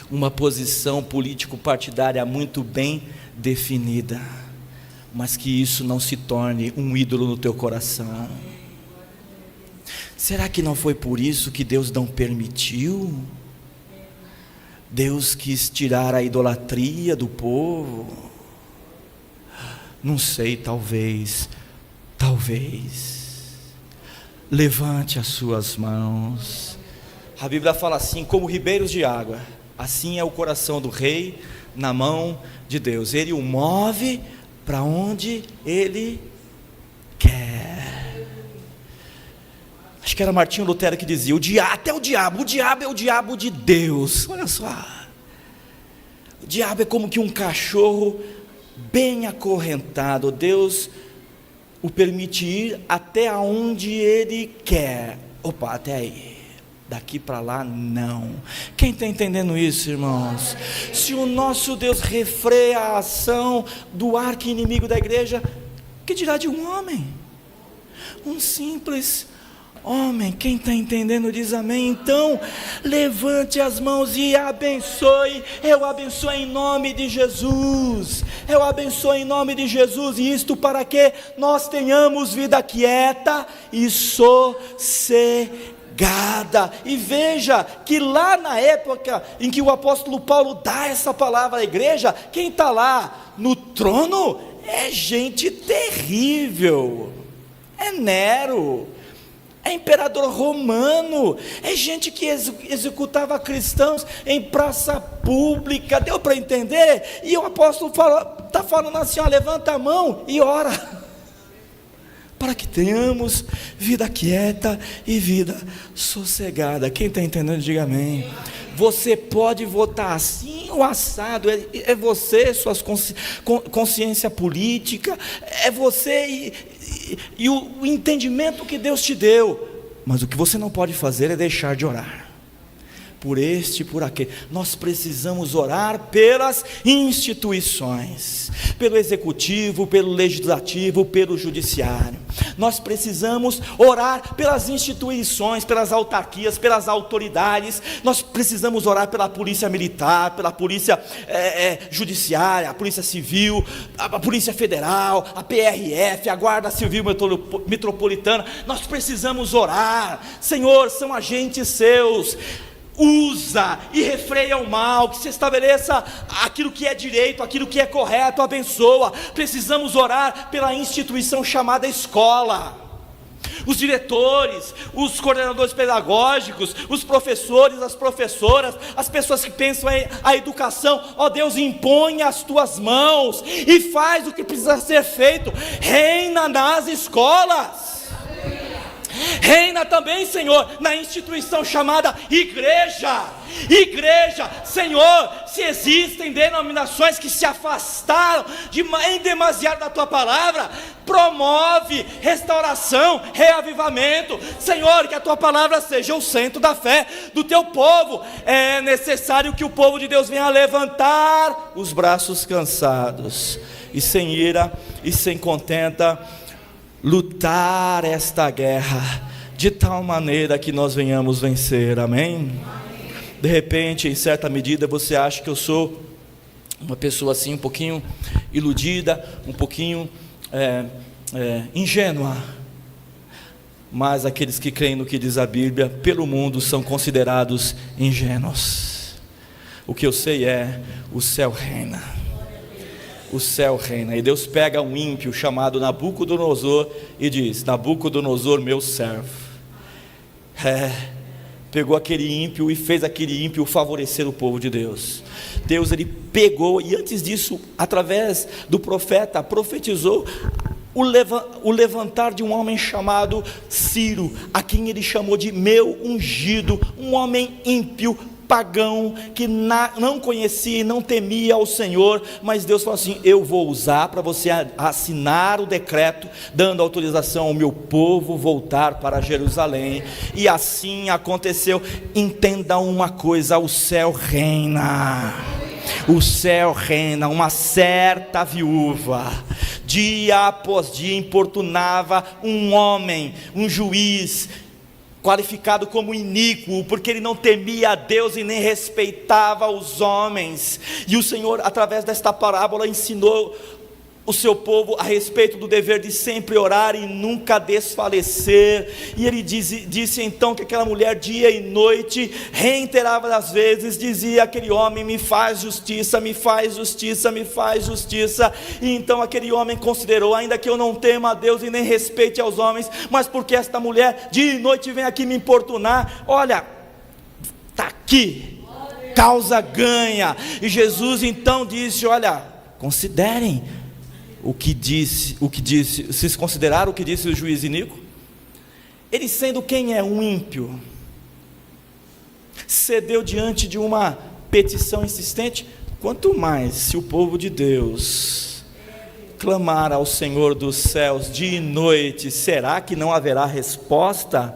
uma posição político-partidária muito bem definida, mas que isso não se torne um ídolo no teu coração. Será que não foi por isso que Deus não permitiu? Deus quis tirar a idolatria do povo? Não sei, talvez. Levante as suas mãos. A Bíblia fala assim: como ribeiros de água, assim é o coração do rei na mão de Deus. Ele o move para onde Ele quer. Acho que era Martinho Lutero que dizia: até o diabo é o diabo de Deus. Olha só, o diabo é como que um cachorro bem acorrentado. Deus o permite ir até onde Ele quer. Opa, até aí, daqui para lá não. Quem está entendendo isso, irmãos? Se o nosso Deus refreia a ação do arqui-inimigo da igreja, que dirá de um homem? Um simples homem. Quem está entendendo diz amém. Então levante as mãos e abençoe. Eu abençoo em nome de Jesus. Eu abençoo em nome de Jesus. E isto para que nós tenhamos vida quieta e sossegada. E veja que lá na época em que o apóstolo Paulo dá essa palavra à igreja, quem está lá no trono é gente terrível. É Nero, é imperador romano, é gente que executava cristãos em praça pública. Deu para entender? E o apóstolo está falando assim: ó, levanta a mão e ora, para que tenhamos vida quieta e vida sossegada. Quem está entendendo, diga amém. Você pode votar assim ou assado, é você, sua consciência política, é você e o entendimento que Deus te deu. Mas o que você não pode fazer é deixar de orar por este e por aquele. Nós precisamos orar pelas instituições, pelo executivo, pelo legislativo, pelo judiciário. Nós precisamos orar pelas instituições, pelas autarquias, pelas autoridades. Nós precisamos orar pela polícia militar, pela polícia judiciária, a polícia civil, a polícia federal, a PRF, a guarda civil metropolitana. Nós precisamos orar. Senhor, são agentes seus. Usa e refreia o mal, que se estabeleça aquilo que é direito, aquilo que é correto, abençoa. Precisamos orar pela instituição chamada escola, os diretores, os coordenadores pedagógicos, os professores, as professoras, as pessoas que pensam a educação. Ó Deus, impõe as tuas mãos e faz o que precisa ser feito. Reina nas escolas. Reina também, Senhor, na instituição chamada igreja. Igreja, Senhor, se existem denominações que se afastaram em demasiado da tua palavra, promove restauração, reavivamento. Senhor, que a tua palavra seja o centro da fé do teu povo. É necessário que o povo de Deus venha levantar os braços cansados e sem ira e sem contenta, lutar esta guerra de tal maneira que nós venhamos vencer, amém? De repente, em certa medida, você acha que eu sou uma pessoa assim, um pouquinho iludida, um pouquinho ingênua, mas aqueles que creem no que diz a Bíblia, pelo mundo são considerados ingênuos. O que eu sei é, o céu reina. O céu reina, e Deus pega um ímpio chamado Nabucodonosor e diz: Nabucodonosor, meu servo. Pegou aquele ímpio e fez aquele ímpio favorecer o povo de Deus. Deus, ele pegou, e antes disso, através do profeta, profetizou o levantar de um homem chamado Ciro, a quem ele chamou de meu ungido, um homem ímpio, pagão, que não conhecia e não temia ao Senhor, mas Deus falou assim: eu vou usar para você assinar o decreto, dando autorização ao meu povo voltar para Jerusalém, e assim aconteceu. Entenda uma coisa, o céu reina. O céu reina. Uma certa viúva, dia após dia, importunava um homem, um juiz, qualificado como iníquo, porque ele não temia a Deus e nem respeitava os homens. E o Senhor, através desta parábola, ensinou o seu povo a respeito do dever de sempre orar e nunca desfalecer. E ele disse então que aquela mulher, dia e noite, reiteradas vezes, dizia aquele homem: me faz justiça, me faz justiça, me faz justiça. E então aquele homem considerou: ainda que eu não tema a Deus e nem respeite aos homens, mas porque esta mulher dia e noite vem aqui me importunar, olha, está aqui, causa ganha. E Jesus então disse: olha, considerem o que disse, vocês consideraram o que disse o juiz iníquo? Ele, sendo quem é um ímpio, cedeu diante de uma petição insistente, quanto mais se o povo de Deus clamar ao Senhor dos céus dia e noite, será que não haverá resposta?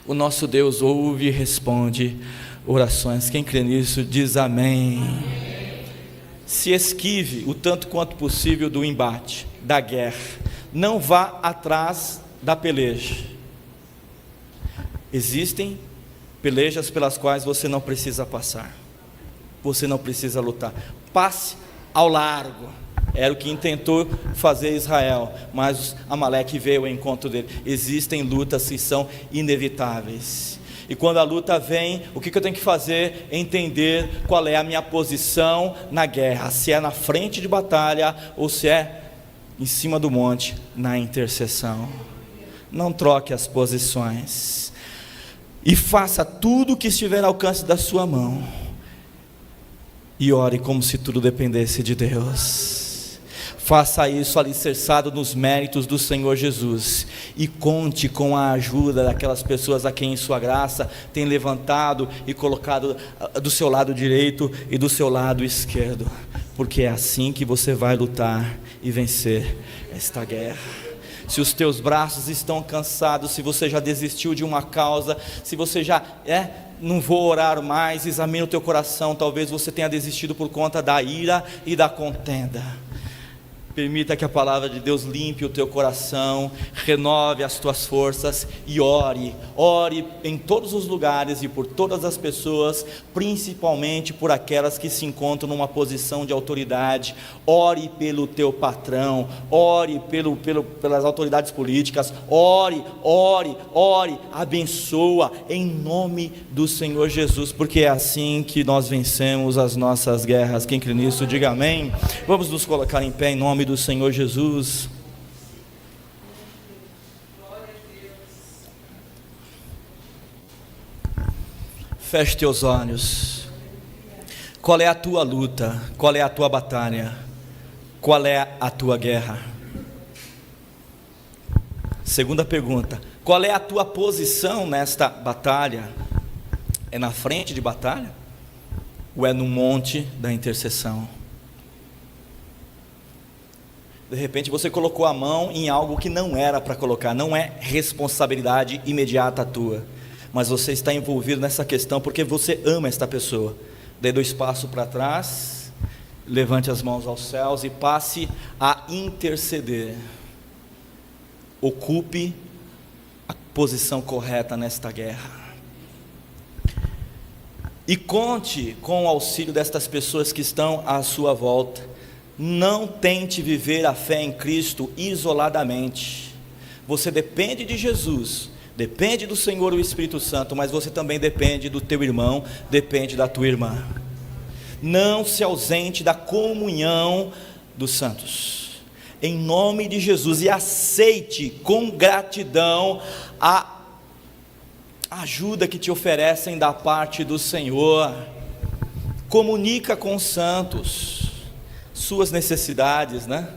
O nosso Deus ouve e responde orações. Quem crê nisso diz amém. Se esquive o tanto quanto possível do embate, da guerra. Não vá atrás da peleja. Existem pelejas pelas quais você não precisa passar, você não precisa lutar. Passe ao largo. Era o que intentou fazer Israel, mas Amaleque veio ao encontro dele. Existem lutas que são inevitáveis. E quando a luta vem, o que eu tenho que fazer? Entender qual é a minha posição na guerra, se é na frente de batalha ou se é em cima do monte, na intercessão. Não troque as posições, e faça tudo o que estiver ao alcance da sua mão, e ore como se tudo dependesse de Deus. Faça isso alicerçado nos méritos do Senhor Jesus, e conte com a ajuda daquelas pessoas a quem em sua graça tem levantado e colocado do seu lado direito e do seu lado esquerdo, porque é assim que você vai lutar e vencer esta guerra. Se os teus braços estão cansados, se você já desistiu de uma causa, se você já não vou orar mais, examine o teu coração. Talvez você tenha desistido por conta da ira e da contenda. Permita que a palavra de Deus limpe o teu coração, renove as tuas forças e ore em todos os lugares e por todas as pessoas, principalmente por aquelas que se encontram numa posição de autoridade. Ore pelo teu patrão, ore pelas autoridades políticas, ore, abençoa em nome do Senhor Jesus, porque é assim que nós vencemos as nossas guerras. Quem crê nisso, diga amém. Vamos nos colocar em pé em nome do Senhor Jesus. Feche teus olhos. Qual é a tua luta? Qual é a tua batalha? Qual é a tua guerra? Segunda pergunta: Qual é a tua posição nesta batalha? É na frente de batalha? Ou é no monte da intercessão? De repente você colocou a mão em algo que não era para colocar, não é responsabilidade imediata tua, mas você está envolvido nessa questão porque você ama esta pessoa. Dê 2 passos para trás, levante as mãos aos céus e passe a interceder. Ocupe a posição correta nesta guerra. E conte com o auxílio destas pessoas que estão à sua volta. Não tente viver a fé em Cristo isoladamente. Você depende de Jesus, depende do Senhor e do Espírito Santo, mas você também depende do teu irmão, depende da tua irmã. Não se ausente da comunhão dos santos, em nome de Jesus, e aceite com gratidão a ajuda que te oferecem da parte do Senhor. Comunica com os santos suas necessidades, né?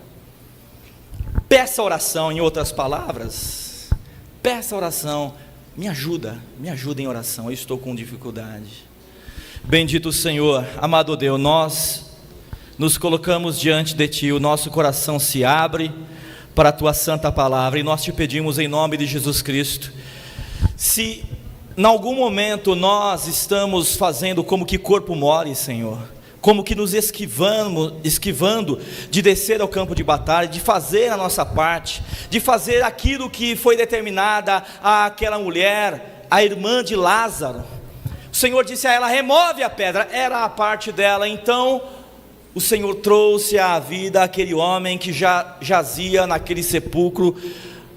Peça oração, em outras palavras, peça oração, me ajuda em oração, eu estou com dificuldade. Bendito o Senhor, amado Deus, nós nos colocamos diante de Ti, o nosso coração se abre para a Tua santa palavra, e nós Te pedimos em nome de Jesus Cristo, se em algum momento nós estamos fazendo como que corpo mole, Senhor, como que nos esquivando de descer ao campo de batalha, de fazer a nossa parte, de fazer aquilo que foi determinada àquela mulher, a irmã de Lázaro. O Senhor disse a ela: remove a pedra, era a parte dela. Então o Senhor trouxe à vida aquele homem que já jazia naquele sepulcro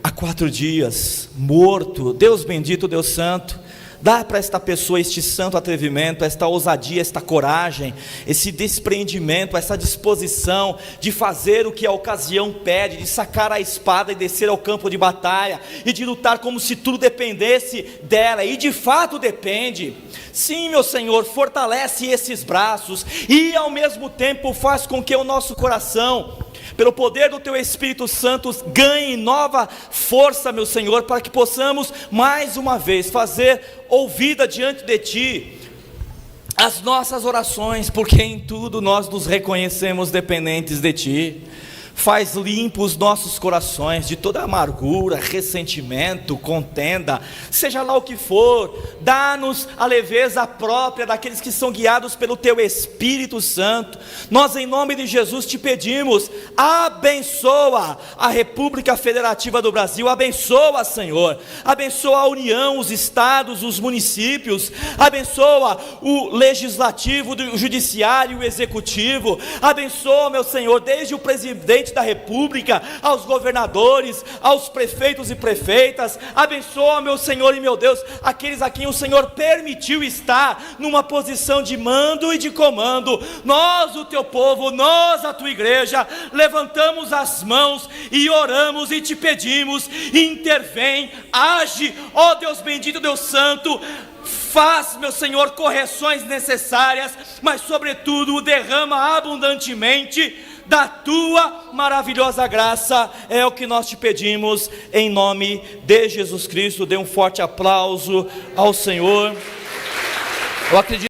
há 4 dias, morto. Deus bendito, Deus santo, dá para esta pessoa este santo atrevimento, esta ousadia, esta coragem, esse despreendimento, essa disposição de fazer o que a ocasião pede, de sacar a espada e descer ao campo de batalha, e de lutar como se tudo dependesse dela, e de fato depende. Sim, meu Senhor, fortalece esses braços, e ao mesmo tempo faz com que o nosso coração, pelo poder do Teu Espírito Santo, ganhe nova força, meu Senhor, para que possamos mais uma vez fazer ouvida diante de Ti as nossas orações, porque em tudo nós nos reconhecemos dependentes de Ti. Faz limpo os nossos corações de toda amargura, ressentimento, contenda, seja lá o que for. Dá-nos a leveza própria daqueles que são guiados pelo Teu Espírito Santo. Nós, em nome de Jesus, Te pedimos: abençoa a República Federativa do Brasil, abençoa, Senhor, abençoa a União, os estados, os municípios, abençoa o Legislativo, o Judiciário, o Executivo, abençoa, meu Senhor, desde o presidente da República, aos governadores, aos prefeitos e prefeitas. Abençoa, meu Senhor e meu Deus, aqueles a quem o Senhor permitiu estar numa posição de mando e de comando. Nós, o Teu povo, nós, a Tua igreja, levantamos as mãos e oramos e Te pedimos: intervém, age, ó Deus bendito, Deus santo. Faz, meu Senhor, correções necessárias, mas sobretudo derrama abundantemente da Tua maravilhosa graça. É o que nós Te pedimos em nome de Jesus Cristo. Dê um forte aplauso ao Senhor. Eu acredito